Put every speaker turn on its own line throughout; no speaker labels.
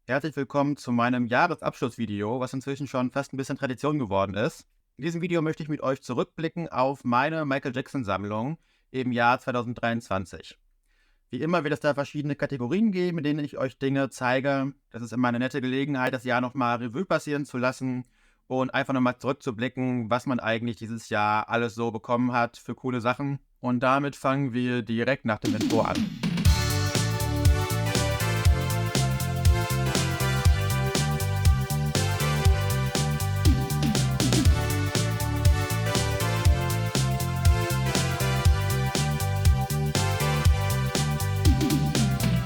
Herzlich willkommen zu meinem Jahresabschlussvideo, was inzwischen schon fast ein bisschen Tradition geworden ist. In diesem Video möchte ich mit euch zurückblicken auf meine Michael Jackson-Sammlung im Jahr 2023. Wie immer wird es da verschiedene Kategorien geben, in denen ich euch Dinge zeige. Das ist immer eine nette Gelegenheit, das Jahr nochmal Revue passieren zu lassen und einfach nochmal zurückzublicken, was man eigentlich dieses Jahr alles so bekommen hat für coole Sachen. Und damit fangen wir direkt nach dem Intro an.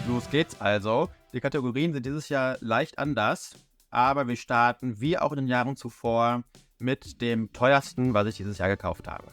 Los geht's also. Die Kategorien sind dieses Jahr leicht anders, aber wir starten wie auch in den Jahren zuvor mit dem teuersten, was ich dieses Jahr gekauft habe.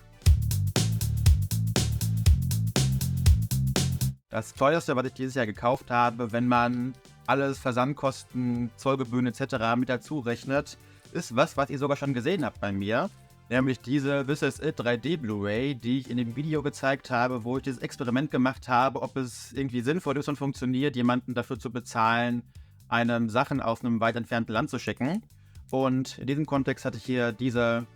Das teuerste, was ich dieses Jahr gekauft habe, wenn man alles, Versandkosten, Zollgebühren etc. mit dazu rechnet, ist was ihr sogar schon gesehen habt bei mir. Nämlich diese This Is It 3D Blu-ray, die ich in dem Video gezeigt habe, wo ich dieses Experiment gemacht habe, ob es irgendwie sinnvoll ist und funktioniert, jemanden dafür zu bezahlen, einem Sachen aus einem weit entfernten Land zu schicken. Und in diesem Kontext hatte ich hier diese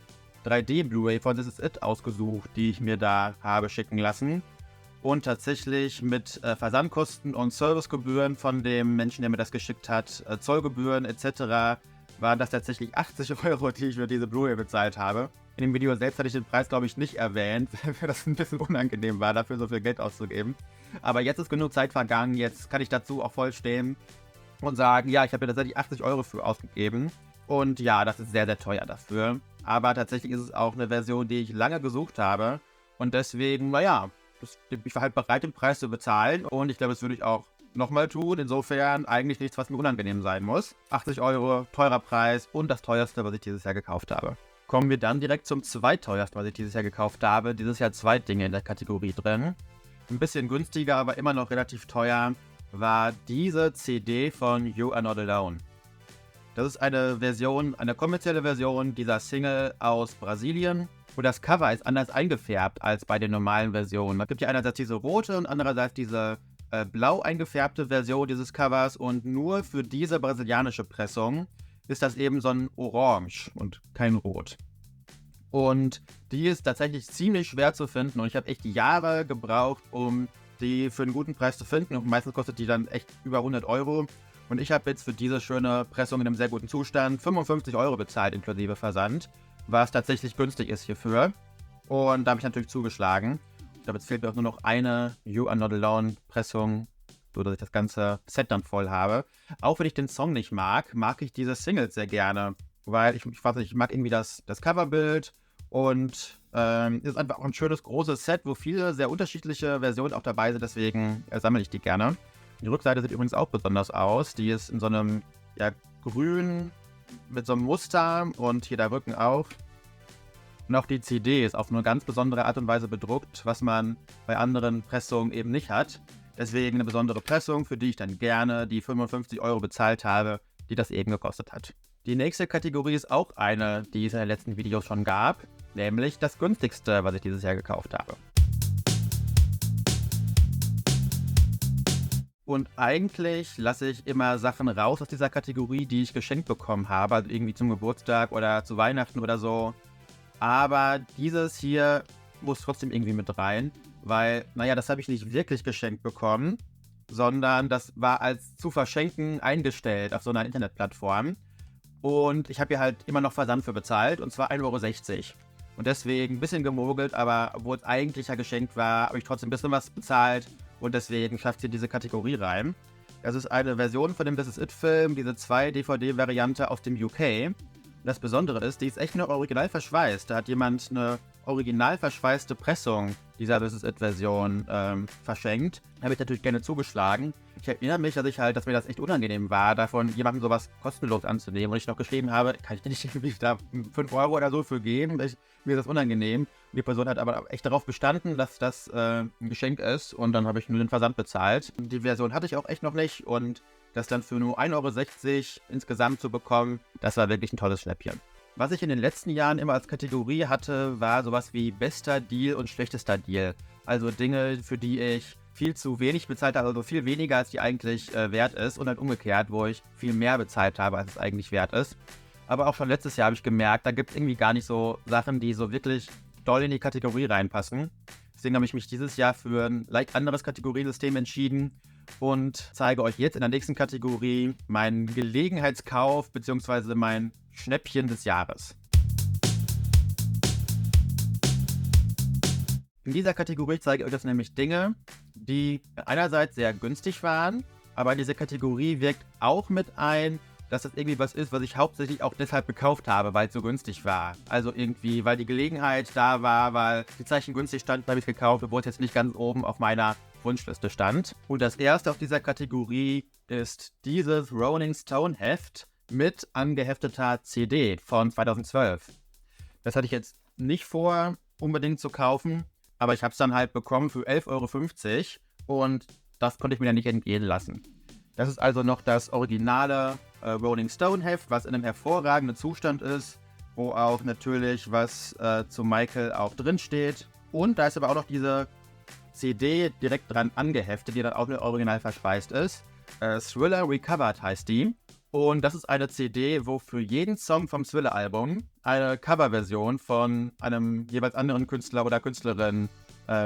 3D Blu-ray von This Is It ausgesucht, die ich mir da habe schicken lassen. Und tatsächlich mit Versandkosten und Servicegebühren von dem Menschen, der mir das geschickt hat, Zollgebühren etc., waren das tatsächlich 80 €, die ich für diese Blu-ray bezahlt habe. In dem Video selbst hatte ich den Preis, glaube ich, nicht erwähnt, weil das ein bisschen unangenehm war, dafür so viel Geld auszugeben. Aber jetzt ist genug Zeit vergangen, jetzt kann ich dazu auch voll stehen und sagen, ja, ich habe mir tatsächlich 80 € für ausgegeben. Und ja, das ist sehr, sehr teuer dafür. Aber tatsächlich ist es auch eine Version, die ich lange gesucht habe. Und deswegen, naja, ich war halt bereit, den Preis zu bezahlen. Und ich glaube, das würde ich auch nochmal tun. Insofern eigentlich nichts, was mir unangenehm sein muss. 80 €, teurer Preis und das teuerste, was ich dieses Jahr gekauft habe. Kommen wir dann direkt zum zweiteuersten, was ich dieses Jahr gekauft habe. Dieses Jahr 2 Dinge in der Kategorie drin. Ein bisschen günstiger, aber immer noch relativ teuer, war diese CD von You Are Not Alone. Das ist eine Version, eine kommerzielle Version dieser Single aus Brasilien. Und das Cover ist anders eingefärbt als bei den normalen Versionen. Es gibt ja einerseits diese rote und andererseits diese blau eingefärbte Version dieses Covers. Und nur für diese brasilianische Pressung ist das eben so ein Orange und kein Rot. Und die ist tatsächlich ziemlich schwer zu finden. Und ich habe echt Jahre gebraucht, um die für einen guten Preis zu finden. Und meistens kostet die dann echt über 100 €. Und ich habe jetzt für diese schöne Pressung in einem sehr guten Zustand 55 € bezahlt, inklusive Versand, was tatsächlich günstig ist hierfür. Und da habe ich natürlich zugeschlagen. Ich glaube, jetzt fehlt mir auch nur noch eine You Are Not Alone Pressung, so dass ich das ganze Set dann voll habe. Auch wenn ich den Song nicht mag, mag ich diese Singles sehr gerne. Weil ich weiß nicht, ich mag irgendwie das Coverbild und ist einfach auch ein schönes, großes Set, wo viele sehr unterschiedliche Versionen auch dabei sind. Deswegen sammle ich die gerne. Die Rückseite sieht übrigens auch besonders aus. Die ist in so einem grün mit so einem Muster und hier der Rücken auch. Und auch die CD ist auf eine ganz besondere Art und Weise bedruckt, was man bei anderen Pressungen eben nicht hat. Deswegen eine besondere Pressung, für die ich dann gerne die 55 € bezahlt habe, die das eben gekostet hat. Die nächste Kategorie ist auch eine, die es in den letzten Videos schon gab, nämlich das günstigste, was ich dieses Jahr gekauft habe. Und eigentlich lasse ich immer Sachen raus aus dieser Kategorie, die ich geschenkt bekommen habe, also irgendwie zum Geburtstag oder zu Weihnachten oder so. Aber dieses hier muss trotzdem irgendwie mit rein, weil, naja, das habe ich nicht wirklich geschenkt bekommen, sondern das war als zu verschenken eingestellt auf so einer Internetplattform. Und ich habe hier halt immer noch Versand für bezahlt, und zwar 1,60 €. Und deswegen ein bisschen gemogelt, aber obwohl es eigentlich ja geschenkt war, habe ich trotzdem ein bisschen was bezahlt. Und deswegen schafft sie diese Kategorie rein. Das ist eine Version von dem This Is It-Film, diese 2-DVD-Variante aus dem UK. Und das Besondere ist, die ist echt nur original verschweißt. Da hat jemand eine original verschweißte Pressung dieser This Is It-Version verschenkt. Da habe ich natürlich gerne zugeschlagen. Ich erinnere mich, dass mir das echt unangenehm war, davon jemandem sowas kostenlos anzunehmen. Und ich noch geschrieben habe, kann ich nicht irgendwie da 5 € oder so für geben? Mir ist das unangenehm. Und die Person hat aber echt darauf bestanden, dass das ein Geschenk ist. Und dann habe ich nur den Versand bezahlt. Die Version hatte ich auch echt noch nicht. Und das dann für nur 1,60 € insgesamt zu bekommen, das war wirklich ein tolles Schnäppchen. Was ich in den letzten Jahren immer als Kategorie hatte, war sowas wie bester Deal und schlechtester Deal. Also Dinge, für die ich viel zu wenig bezahlt habe, also viel weniger, als die eigentlich wert ist. Und dann umgekehrt, wo ich viel mehr bezahlt habe, als es eigentlich wert ist. Aber auch schon letztes Jahr habe ich gemerkt, da gibt es irgendwie gar nicht so Sachen, die so wirklich doll in die Kategorie reinpassen. Deswegen habe ich mich dieses Jahr für ein leicht anderes Kategoriesystem entschieden und zeige euch jetzt in der nächsten Kategorie meinen Gelegenheitskauf bzw. mein Schnäppchen des Jahres. In dieser Kategorie zeige ich euch jetzt nämlich Dinge, die einerseits sehr günstig waren, aber diese Kategorie wirkt auch mit ein, dass das irgendwie was ist, was ich hauptsächlich auch deshalb gekauft habe, weil es so günstig war. Also irgendwie, weil die Gelegenheit da war, weil die Zeichen günstig stand, habe ich gekauft, obwohl es jetzt nicht ganz oben auf meiner Wunschliste stand. Und das erste auf dieser Kategorie ist dieses Rolling Stone Heft mit angehefteter CD von 2012. Das hatte ich jetzt nicht vor, unbedingt zu kaufen, aber ich habe es dann halt bekommen für 11,50 € und das konnte ich mir dann nicht entgehen lassen. Das ist also noch das originale Rolling Stone Heft, was in einem hervorragenden Zustand ist, wo auch natürlich was zu Michael auch drin steht. Und da ist aber auch noch diese CD direkt dran angeheftet, die dann auch mit Original verspeist ist. Thriller Recovered heißt die. Und das ist eine CD, wo für jeden Song vom Thriller-Album eine Coverversion von einem jeweils anderen Künstler oder Künstlerin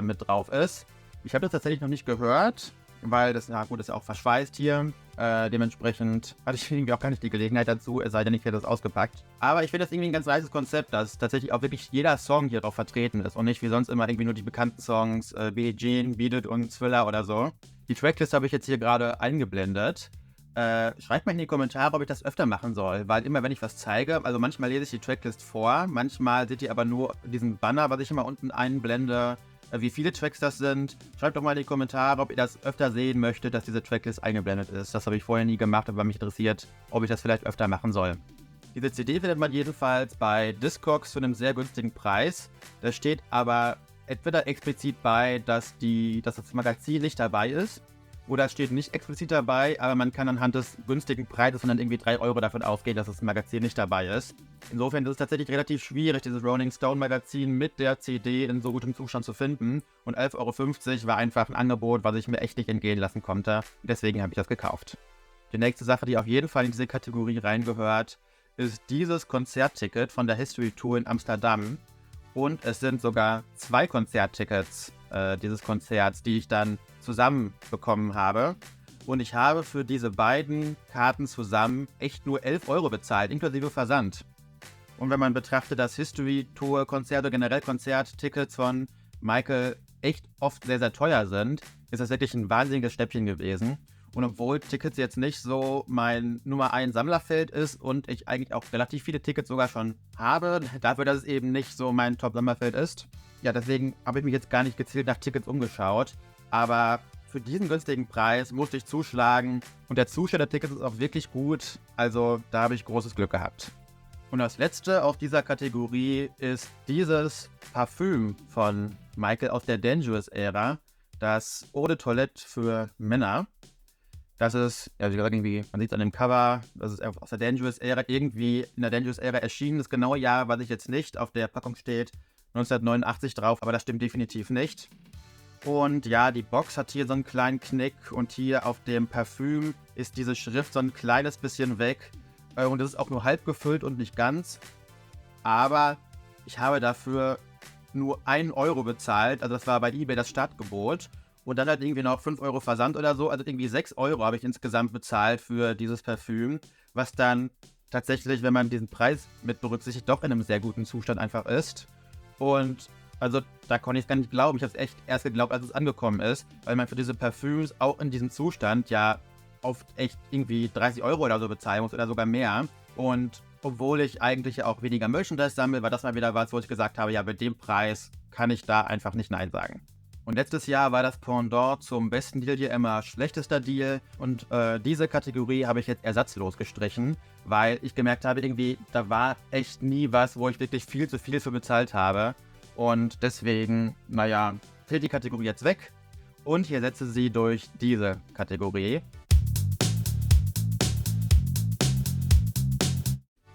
mit drauf ist. Ich habe das tatsächlich noch nicht gehört, weil das, ja gut, ist ja auch verschweißt hier. Dementsprechend hatte ich irgendwie auch gar nicht die Gelegenheit dazu, es sei denn, ich hätte das ausgepackt. Aber ich finde das irgendwie ein ganz nices Konzept, dass tatsächlich auch wirklich jeder Song hier drauf vertreten ist und nicht wie sonst immer irgendwie nur die bekannten Songs, Billie Jean, Beat It und Thriller oder so. Die Tracklist habe ich jetzt hier gerade eingeblendet. Schreibt mal in die Kommentare, ob ich das öfter machen soll, weil immer wenn ich was zeige, also manchmal lese ich die Tracklist vor, manchmal seht ihr aber nur diesen Banner, was ich immer unten einblende, wie viele Tracks das sind. Schreibt doch mal in die Kommentare, ob ihr das öfter sehen möchtet, dass diese Tracklist eingeblendet ist. Das habe ich vorher nie gemacht, aber mich interessiert, ob ich das vielleicht öfter machen soll. Diese CD findet man jedenfalls bei Discogs zu einem sehr günstigen Preis. Da steht aber entweder explizit bei, dass das Magazin nicht dabei ist, oder es steht nicht explizit dabei, aber man kann anhand des günstigen Preises von dann irgendwie 3 € davon ausgehen, dass das Magazin nicht dabei ist. Insofern ist es tatsächlich relativ schwierig, dieses Rolling Stone Magazin mit der CD in so gutem Zustand zu finden. Und 11,50 € war einfach ein Angebot, was ich mir echt nicht entgehen lassen konnte. Deswegen habe ich das gekauft. Die nächste Sache, die auf jeden Fall in diese Kategorie reingehört, ist dieses Konzertticket von der History Tour in Amsterdam. Und es sind sogar 2 Konzerttickets dieses Konzerts, die ich dann zusammen bekommen habe. Und ich habe für diese beiden Karten zusammen echt nur 11 € bezahlt, inklusive Versand. Und wenn man betrachtet, dass History-Tour-Konzerte oder generell Konzerttickets von Michael echt oft sehr, sehr teuer sind, ist das wirklich ein wahnsinniges Schnäppchen gewesen. Und obwohl Tickets jetzt nicht so mein Nummer 1 Sammlerfeld ist und ich eigentlich auch relativ viele Tickets sogar schon habe, dafür, dass es eben nicht so mein Top-Sammlerfeld ist, ja, deswegen habe ich mich jetzt gar nicht gezielt nach Tickets umgeschaut. Aber für diesen günstigen Preis musste ich zuschlagen. Und der Zustand der Tickets ist auch wirklich gut. Also da habe ich großes Glück gehabt. Und das letzte auf dieser Kategorie ist dieses Parfüm von Michael aus der Dangerous-Ära. Das Eau de Toilette für Männer. Das ist, ja, wie gesagt, irgendwie, man sieht es an dem Cover, das ist aus der Dangerous-Ära, irgendwie in der Dangerous-Ära erschienen. Das genaue Jahr, was ich jetzt nicht auf der Packung steht, 1989 drauf, aber das stimmt definitiv nicht. Und ja, die Box hat hier so einen kleinen Knick und hier auf dem Parfüm ist diese Schrift so ein kleines bisschen weg. Und das ist auch nur halb gefüllt und nicht ganz. Aber ich habe dafür nur 1 € bezahlt, also das war bei eBay das Startgebot. Und dann halt irgendwie noch 5 € Versand oder so, also irgendwie 6 € habe ich insgesamt bezahlt für dieses Parfüm, was dann tatsächlich, wenn man diesen Preis mit berücksichtigt, doch in einem sehr guten Zustand einfach ist. Und also da konnte ich es gar nicht glauben. Ich habe es echt erst geglaubt, als es angekommen ist, weil man für diese Parfüms auch in diesem Zustand ja oft echt irgendwie 30 € oder so bezahlen muss oder sogar mehr. Und obwohl ich eigentlich auch weniger Merchandise sammle, war das mal wieder was, wo ich gesagt habe, ja, bei dem Preis kann ich da einfach nicht Nein sagen. Und letztes Jahr war das Pendant zum besten Deal hier immer schlechtester Deal. Und diese Kategorie habe ich jetzt ersatzlos gestrichen, weil ich gemerkt habe, irgendwie, da war echt nie was, wo ich wirklich viel zu viel für bezahlt habe. Und deswegen, naja, fällt die Kategorie jetzt weg. Und ich ersetze sie durch diese Kategorie.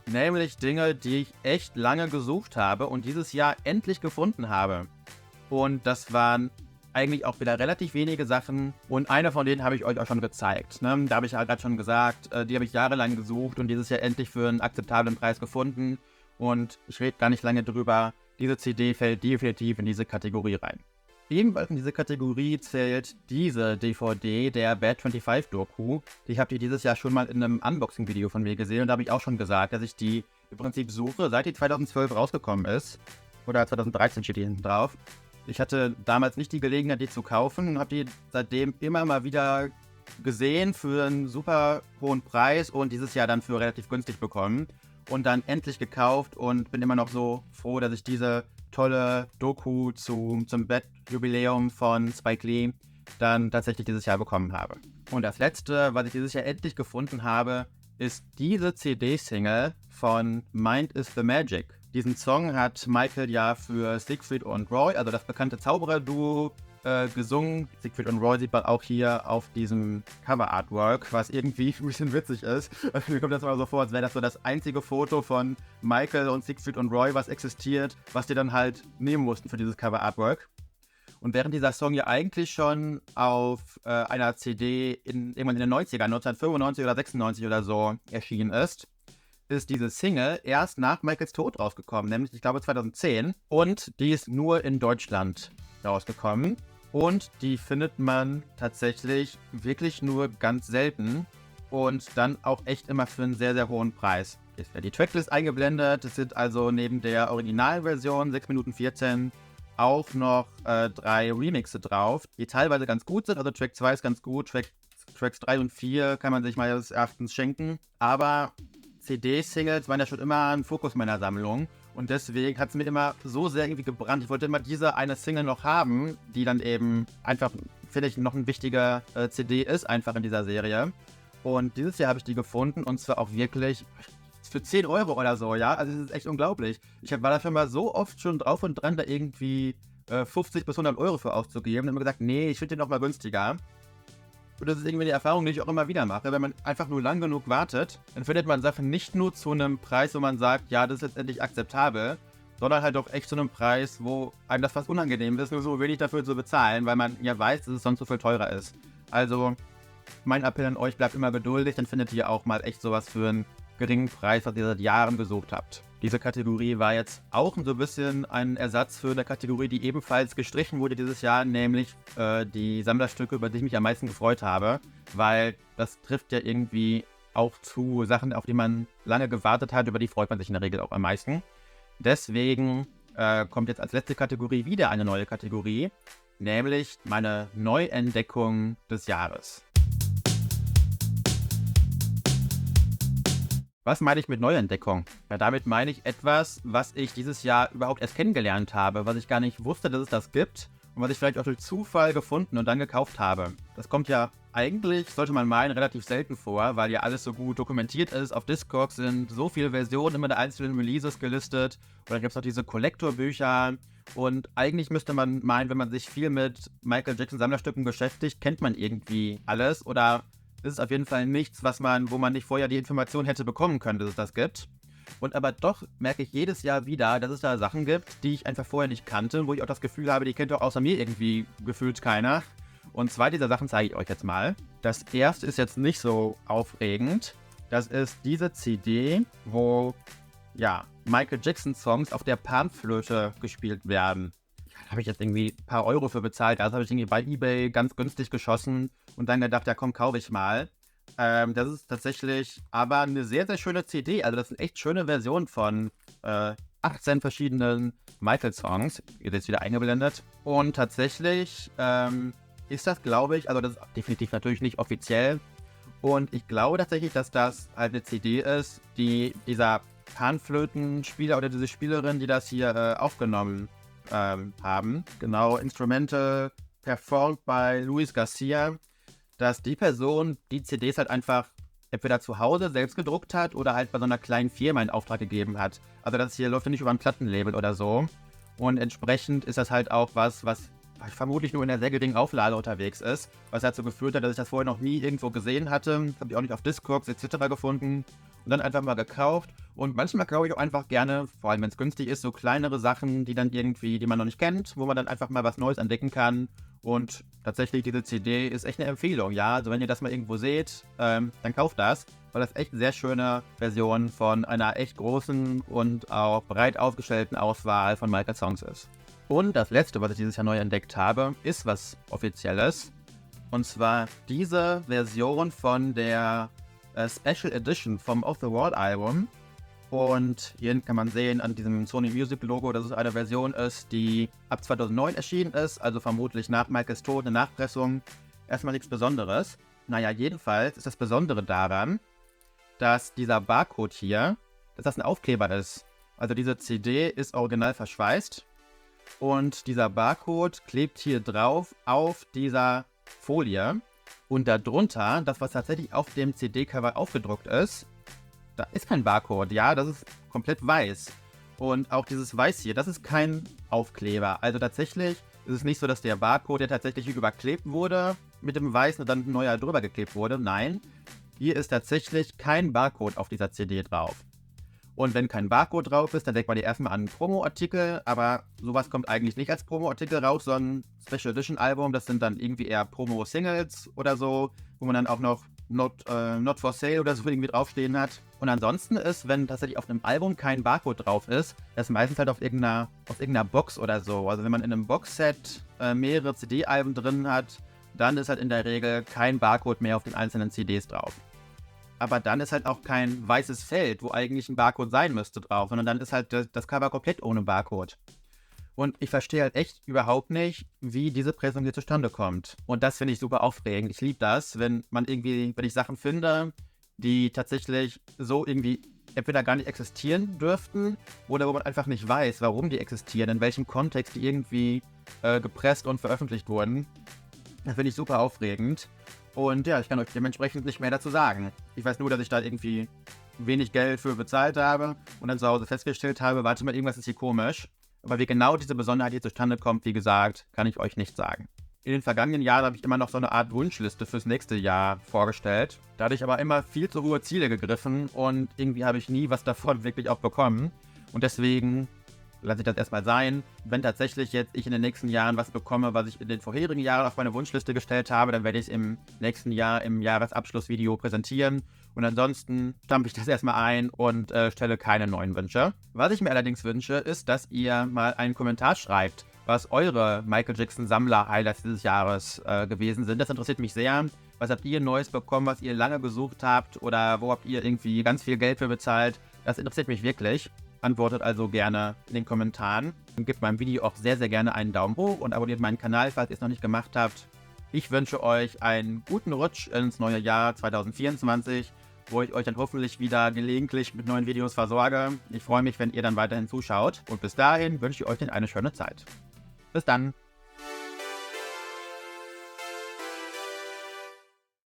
Nämlich Dinge, die ich echt lange gesucht habe und dieses Jahr endlich gefunden habe. Und das waren eigentlich auch wieder relativ wenige Sachen und eine von denen habe ich euch auch schon gezeigt. Ne? Da habe ich ja gerade schon gesagt, die habe ich jahrelang gesucht und dieses Jahr endlich für einen akzeptablen Preis gefunden und ich rede gar nicht lange drüber. Diese CD fällt definitiv in diese Kategorie rein. Ebenfalls in diese Kategorie zählt diese DVD der Bad 25 Doku. Die habt ihr dieses Jahr schon mal in einem Unboxing-Video von mir gesehen und da habe ich auch schon gesagt, dass ich die im Prinzip suche, seit die 2012 rausgekommen ist. Oder 2013 steht die hinten drauf. Ich hatte damals nicht die Gelegenheit, die zu kaufen und habe die seitdem immer mal wieder gesehen für einen super hohen Preis und dieses Jahr dann für relativ günstig bekommen. Und dann endlich gekauft und bin immer noch so froh, dass ich diese tolle Doku zum Bad-Jubiläum von Spike Lee dann tatsächlich dieses Jahr bekommen habe. Und das letzte, was ich dieses Jahr endlich gefunden habe, ist diese CD-Single von Mind is the Magic. Diesen Song hat Michael ja für Siegfried und Roy, also das bekannte Zauberer-Duo, gesungen. Siegfried und Roy sieht man auch hier auf diesem Cover-Artwork, was irgendwie ein bisschen witzig ist. Also mir kommt das mal so vor, als wäre das so das einzige Foto von Michael und Siegfried und Roy, was existiert, was die dann halt nehmen mussten für dieses Cover-Artwork. Und während dieser Song ja eigentlich schon auf einer CD irgendwann in den 90ern, 1995 oder 96 oder so erschienen ist diese Single erst nach Michaels Tod rausgekommen, nämlich ich glaube 2010. Und die ist nur in Deutschland rausgekommen. Und die findet man tatsächlich wirklich nur ganz selten und dann auch echt immer für einen sehr, sehr hohen Preis. Ist ja die Tracklist eingeblendet. Es sind also neben der Originalversion 6 Minuten 14 auch noch 3 Remixe drauf, die teilweise ganz gut sind. Also Track 2 ist ganz gut, Tracks 3 und 4 kann man sich meines Erachtens schenken. Aber CD-Singles waren ja schon immer ein Fokus meiner Sammlung. Und deswegen hat es mir immer so sehr irgendwie gebrannt. Ich wollte immer diese eine Single noch haben, die dann eben einfach, finde ich, noch ein wichtiger CD ist, einfach in dieser Serie. Und dieses Jahr habe ich die gefunden und zwar auch wirklich für 10 Euro oder so, ja. Also es ist echt unglaublich. Ich war dafür mal so oft schon drauf und dran, da irgendwie 50 bis 100 Euro für auszugeben. Und habe mir gesagt, nee, ich finde den noch mal günstiger. Und das ist irgendwie die Erfahrung, die ich auch immer wieder mache. Wenn man einfach nur lang genug wartet, dann findet man Sachen nicht nur zu einem Preis, wo man sagt, ja, das ist jetzt endlich akzeptabel, sondern halt auch echt zu einem Preis, wo einem das fast unangenehm ist, nur so wenig dafür zu bezahlen, weil man ja weiß, dass es sonst so viel teurer ist. Also, mein Appell an euch, bleibt immer geduldig, dann findet ihr auch mal echt sowas für einen geringen Preis, was ihr seit Jahren gesucht habt. Diese Kategorie war jetzt auch so ein bisschen ein Ersatz für eine Kategorie, die ebenfalls gestrichen wurde dieses Jahr, nämlich die Sammlerstücke, über die ich mich am meisten gefreut habe, weil das trifft ja irgendwie auch zu Sachen, auf die man lange gewartet hat, über die freut man sich in der Regel auch am meisten. Deswegen kommt jetzt als letzte Kategorie wieder eine neue Kategorie, nämlich meine Neuentdeckung des Jahres. Was meine ich mit Neuentdeckung? Ja, damit meine ich etwas, was ich dieses Jahr überhaupt erst kennengelernt habe, was ich gar nicht wusste, dass es das gibt und was ich vielleicht auch durch Zufall gefunden und dann gekauft habe. Das kommt ja eigentlich, sollte man meinen, relativ selten vor, weil ja alles so gut dokumentiert ist. Auf Discogs sind so viele Versionen immer der einzelnen Releases gelistet und dann gibt es auch diese Kollektorbücher und eigentlich müsste man meinen, wenn man sich viel mit Michael Jackson Sammlerstücken beschäftigt, kennt man irgendwie alles oder ist es auf jeden Fall nichts, wo man nicht vorher die Information hätte bekommen können, dass es das gibt. Und aber doch merke ich jedes Jahr wieder, dass es da Sachen gibt, die ich einfach vorher nicht kannte, wo ich auch das Gefühl habe, die kennt auch außer mir irgendwie gefühlt keiner. Und zwei dieser Sachen zeige ich euch jetzt mal. Das erste ist jetzt nicht so aufregend. Das ist diese CD, wo, ja, Michael Jackson Songs auf der Panflöte gespielt werden. Da habe ich jetzt irgendwie ein paar Euro für bezahlt. Das habe ich irgendwie bei eBay ganz günstig geschossen und dann gedacht, ja komm, kaufe ich mal. Das ist tatsächlich aber eine sehr, sehr schöne CD. Also das sind echt schöne Versionen von 18 verschiedenen Michael-Songs. Ihr seht es wieder eingeblendet. Und tatsächlich ist das, glaube ich, also das ist definitiv natürlich nicht offiziell. Und ich glaube tatsächlich, dass das halt eine CD ist, die dieser Panflötenspieler oder diese Spielerin, die das hier aufgenommen haben, genau, Instrumental performed by Luis Garcia, dass die Person die CDs halt einfach entweder zu Hause selbst gedruckt hat oder halt bei so einer kleinen Firma in Auftrag gegeben hat. Also das hier läuft ja nicht über ein Plattenlabel oder so. Und entsprechend ist das halt auch was vermutlich nur in der sehr geringen Auflage unterwegs ist, was dazu geführt hat, dass ich das vorher noch nie irgendwo gesehen hatte. Das habe ich auch nicht auf Discogs etc. gefunden und dann einfach mal gekauft. Und manchmal kaufe ich auch einfach gerne, vor allem wenn es günstig ist, so kleinere Sachen, die man noch nicht kennt, wo man dann einfach mal was Neues entdecken kann. Und tatsächlich, diese CD ist echt eine Empfehlung, ja. Also wenn ihr das mal irgendwo seht, dann kauft das, weil das echt eine sehr schöne Version von einer echt großen und auch breit aufgestellten Auswahl von Michael-Songs ist. Und das letzte, was ich dieses Jahr neu entdeckt habe, ist was Offizielles. Und zwar diese Version von der Special Edition vom Off the Wall Album. Und hier kann man sehen an diesem Sony Music Logo, dass es eine Version ist, die ab 2009 erschienen ist, also vermutlich nach Michaels Tod, eine Nachpressung. Erstmal nichts Besonderes. Naja, jedenfalls ist das Besondere daran, dass dieser Barcode hier, dass das ein Aufkleber ist. Also diese CD ist original verschweißt und dieser Barcode klebt hier drauf auf dieser Folie. Und darunter, das was tatsächlich auf dem CD-Cover aufgedruckt ist, da ist kein Barcode, ja, das ist komplett weiß. Und auch dieses Weiß hier, das ist kein Aufkleber. Also tatsächlich ist es nicht so, dass der Barcode, der tatsächlich überklebt wurde, mit dem Weiß und dann ein neuer drüber geklebt wurde. Nein, hier ist tatsächlich kein Barcode auf dieser CD drauf. Und wenn kein Barcode drauf ist, dann denkt man ja erstmal an einen Promo-Artikel, aber sowas kommt eigentlich nicht als Promo-Artikel raus, sondern Special Edition Album, das sind dann irgendwie eher Promo-Singles oder so, wo man dann auch noch Not for Sale oder so irgendwie draufstehen hat. Und ansonsten ist, wenn tatsächlich auf einem Album kein Barcode drauf ist, das meistens halt auf irgendeiner Box oder so. Also wenn man in einem Boxset mehrere CD-Alben drin hat, dann ist halt in der Regel kein Barcode mehr auf den einzelnen CDs drauf. Aber dann ist halt auch kein weißes Feld, wo eigentlich ein Barcode sein müsste drauf, sondern dann ist halt das Cover komplett ohne Barcode. Und ich verstehe halt echt überhaupt nicht, wie diese Pressung hier zustande kommt. Und das finde ich super aufregend. Ich liebe das, wenn ich Sachen finde, die tatsächlich so irgendwie entweder gar nicht existieren dürften oder wo man einfach nicht weiß, warum die existieren, in welchem Kontext die irgendwie gepresst und veröffentlicht wurden. Das finde ich super aufregend. Und ja, ich kann euch dementsprechend nicht mehr dazu sagen. Ich weiß nur, dass ich da irgendwie wenig Geld für bezahlt habe und dann zu Hause festgestellt habe, warte mal, irgendwas ist hier komisch. Aber wie genau diese Besonderheit hier zustande kommt, wie gesagt, kann ich euch nicht sagen. In den vergangenen Jahren habe ich immer noch so eine Art Wunschliste fürs nächste Jahr vorgestellt. Da hatte ich aber immer viel zu hohe Ziele gegriffen und irgendwie habe ich nie was davon wirklich auch bekommen. Und deswegen lasse ich das erstmal sein. Wenn tatsächlich jetzt ich in den nächsten Jahren was bekomme, was ich in den vorherigen Jahren auf meine Wunschliste gestellt habe, dann werde ich es im nächsten Jahr im Jahresabschlussvideo präsentieren. Und ansonsten stampfe ich das erstmal ein und stelle keine neuen Wünsche. Was ich mir allerdings wünsche, ist, dass ihr mal einen Kommentar schreibt, was eure Michael Jackson Sammler-Highlights dieses Jahres gewesen sind. Das interessiert mich sehr. Was habt ihr Neues bekommen, was ihr lange gesucht habt oder wo habt ihr irgendwie ganz viel Geld für bezahlt? Das interessiert mich wirklich. Antwortet also gerne in den Kommentaren. Und gebt meinem Video auch sehr, sehr gerne einen Daumen hoch und abonniert meinen Kanal, falls ihr es noch nicht gemacht habt. Ich wünsche euch einen guten Rutsch ins neue Jahr 2024, wo ich euch dann hoffentlich wieder gelegentlich mit neuen Videos versorge. Ich freue mich, wenn ihr dann weiterhin zuschaut. Und bis dahin wünsche ich euch eine schöne Zeit. Bis dann!